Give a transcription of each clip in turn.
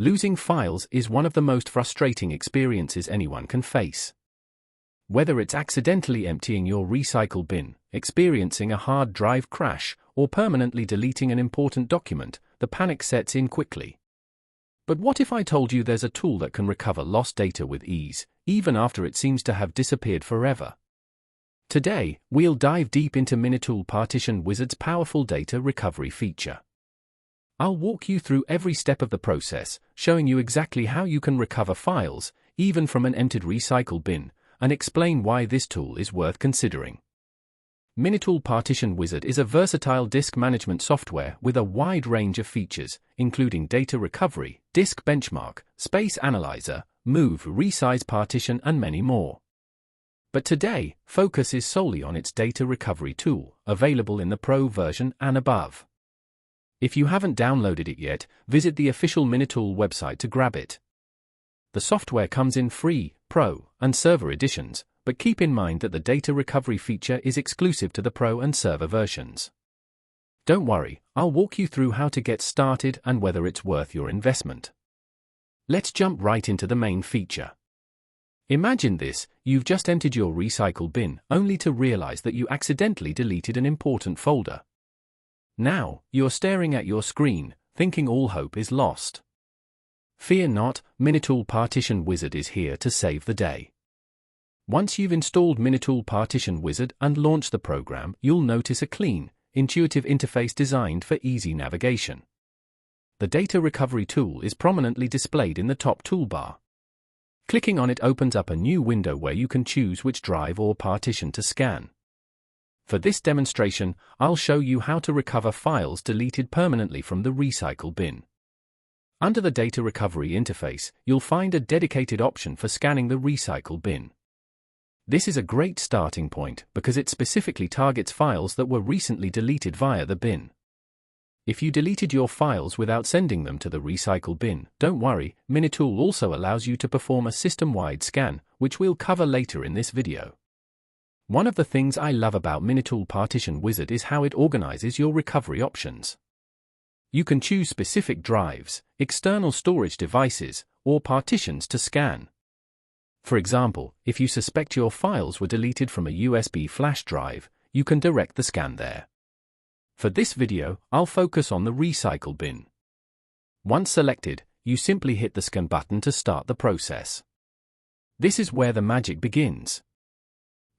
Losing files is one of the most frustrating experiences anyone can face. Whether it's accidentally emptying your recycle bin, experiencing a hard drive crash, or permanently deleting an important document, the panic sets in quickly. But what if I told you there's a tool that can recover lost data with ease, even after it seems to have disappeared forever? Today, we'll dive deep into MiniTool Partition Wizard's powerful data recovery feature. I'll walk you through every step of the process, showing you exactly how you can recover files, even from an emptied recycle bin, and explain why this tool is worth considering. MiniTool Partition Wizard is a versatile disk management software with a wide range of features, including data recovery, disk benchmark, space analyzer, move, resize partition, and many more. But today, focus is solely on its data recovery tool, available in the Pro version and above. If you haven't downloaded it yet, visit the official MiniTool website to grab it. The software comes in free, Pro, and Server editions, but keep in mind that the data recovery feature is exclusive to the Pro and Server versions. Don't worry, I'll walk you through how to get started and whether it's worth your investment. Let's jump right into the main feature. Imagine this: you've just emptied your recycle bin, only to realize that you accidentally deleted an important folder. Now, you're staring at your screen, thinking all hope is lost. Fear not, MiniTool Partition Wizard is here to save the day. Once you've installed MiniTool Partition Wizard and launched the program, you'll notice a clean, intuitive interface designed for easy navigation. The data recovery tool is prominently displayed in the top toolbar. Clicking on it opens up a new window where you can choose which drive or partition to scan. For this demonstration, I'll show you how to recover files deleted permanently from the recycle bin. Under the data recovery interface, you'll find a dedicated option for scanning the recycle bin. This is a great starting point because it specifically targets files that were recently deleted via the bin. If you deleted your files without sending them to the recycle bin, don't worry, MiniTool also allows you to perform a system-wide scan, which we'll cover later in this video. One of the things I love about MiniTool Partition Wizard is how it organizes your recovery options. You can choose specific drives, external storage devices, or partitions to scan. For example, if you suspect your files were deleted from a USB flash drive, you can direct the scan there. For this video, I'll focus on the recycle bin. Once selected, you simply hit the scan button to start the process. This is where the magic begins.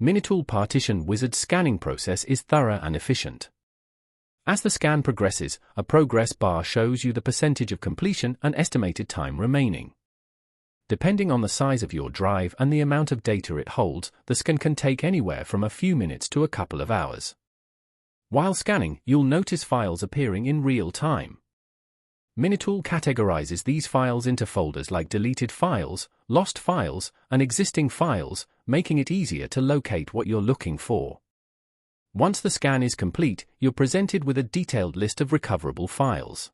MiniTool Partition Wizard's scanning process is thorough and efficient. As the scan progresses, a progress bar shows you the percentage of completion and estimated time remaining. Depending on the size of your drive and the amount of data it holds, the scan can take anywhere from a few minutes to a couple of hours. While scanning, you'll notice files appearing in real time. MiniTool categorizes these files into folders like deleted files, lost files, and existing files, making it easier to locate what you're looking for. Once the scan is complete, you're presented with a detailed list of recoverable files.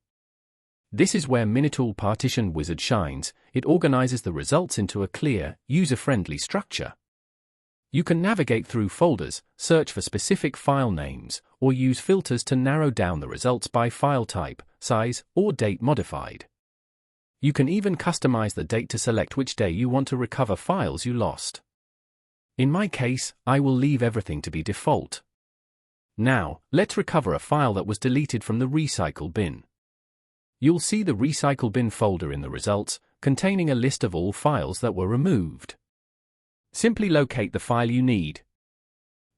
This is where MiniTool Partition Wizard shines. It organizes the results into a clear, user-friendly structure. You can navigate through folders, search for specific file names, or use filters to narrow down the results by file type, size, or date modified. You can even customize the date to select which day you want to recover files you lost. In my case, I will leave everything to be default. Now, let's recover a file that was deleted from the recycle bin. You'll see the recycle bin folder in the results, containing a list of all files that were removed. Simply locate the file you need.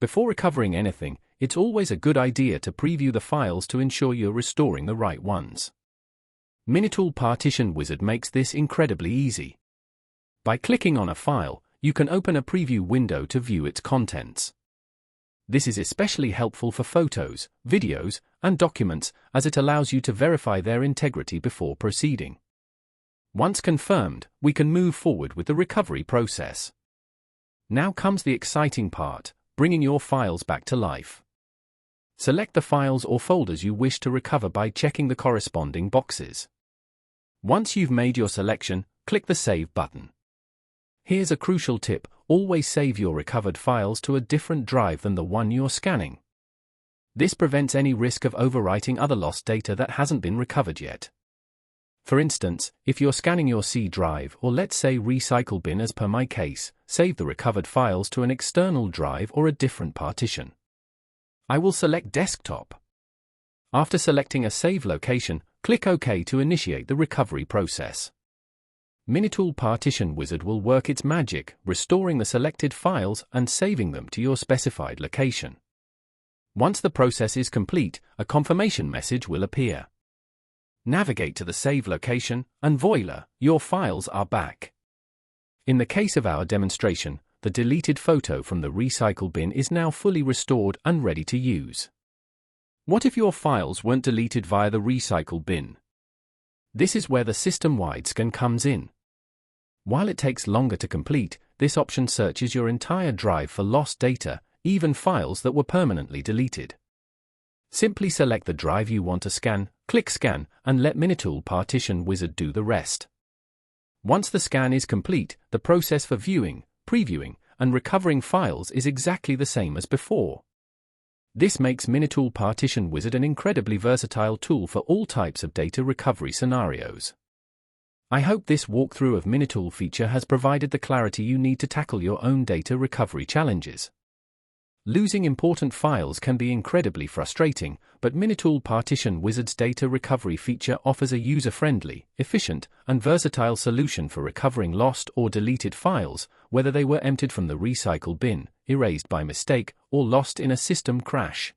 Before recovering anything, it's always a good idea to preview the files to ensure you're restoring the right ones. MiniTool Partition Wizard makes this incredibly easy. By clicking on a file, you can open a preview window to view its contents. This is especially helpful for photos, videos, and documents, as it allows you to verify their integrity before proceeding. Once confirmed, we can move forward with the recovery process. Now comes the exciting part, bringing your files back to life. Select the files or folders you wish to recover by checking the corresponding boxes. Once you've made your selection, click the Save button. Here's a crucial tip: always save your recovered files to a different drive than the one you're scanning. This prevents any risk of overwriting other lost data that hasn't been recovered yet. For instance, if you're scanning your C drive or let's say recycle bin as per my case, save the recovered files to an external drive or a different partition. I will select Desktop. After selecting a save location, click OK to initiate the recovery process. MiniTool Partition Wizard will work its magic, restoring the selected files and saving them to your specified location. Once the process is complete, a confirmation message will appear. Navigate to the save location, and voila, your files are back. In the case of our demonstration, the deleted photo from the recycle bin is now fully restored and ready to use. What if your files weren't deleted via the recycle bin? This is where the system-wide scan comes in. While it takes longer to complete, this option searches your entire drive for lost data, even files that were permanently deleted. Simply select the drive you want to scan, click Scan, and let MiniTool Partition Wizard do the rest. Once the scan is complete, the process for viewing, previewing, and recovering files is exactly the same as before. This makes MiniTool Partition Wizard an incredibly versatile tool for all types of data recovery scenarios. I hope this walkthrough of MiniTool feature has provided the clarity you need to tackle your own data recovery challenges. Losing important files can be incredibly frustrating, but MiniTool Partition Wizard's data recovery feature offers a user-friendly, efficient, and versatile solution for recovering lost or deleted files, whether they were emptied from the recycle bin, erased by mistake, or lost in a system crash.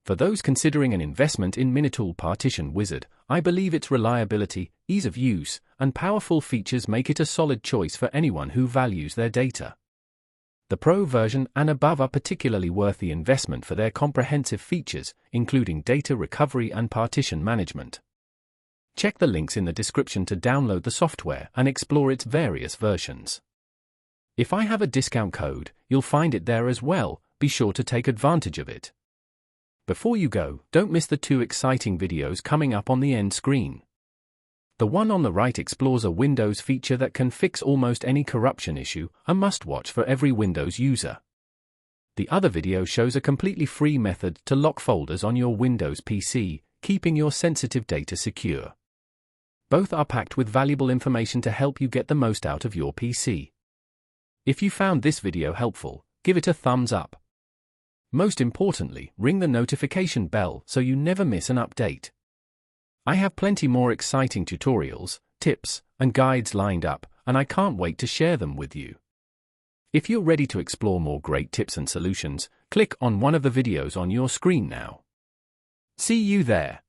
For those considering an investment in MiniTool Partition Wizard, I believe its reliability, ease of use, and powerful features make it a solid choice for anyone who values their data. The Pro version and above are particularly worth the investment for their comprehensive features, including data recovery and partition management. Check the links in the description to download the software and explore its various versions. If I have a discount code, you'll find it there as well, be sure to take advantage of it. Before you go, don't miss the 2 exciting videos coming up on the end screen. The one on the right explores a Windows feature that can fix almost any corruption issue, a must-watch for every Windows user. The other video shows a completely free method to lock folders on your Windows PC, keeping your sensitive data secure. Both are packed with valuable information to help you get the most out of your PC. If you found this video helpful, give it a thumbs up. Most importantly, ring the notification bell so you never miss an update. I have plenty more exciting tutorials, tips, and guides lined up, and I can't wait to share them with you. If you're ready to explore more great tips and solutions, click on one of the videos on your screen now. See you there.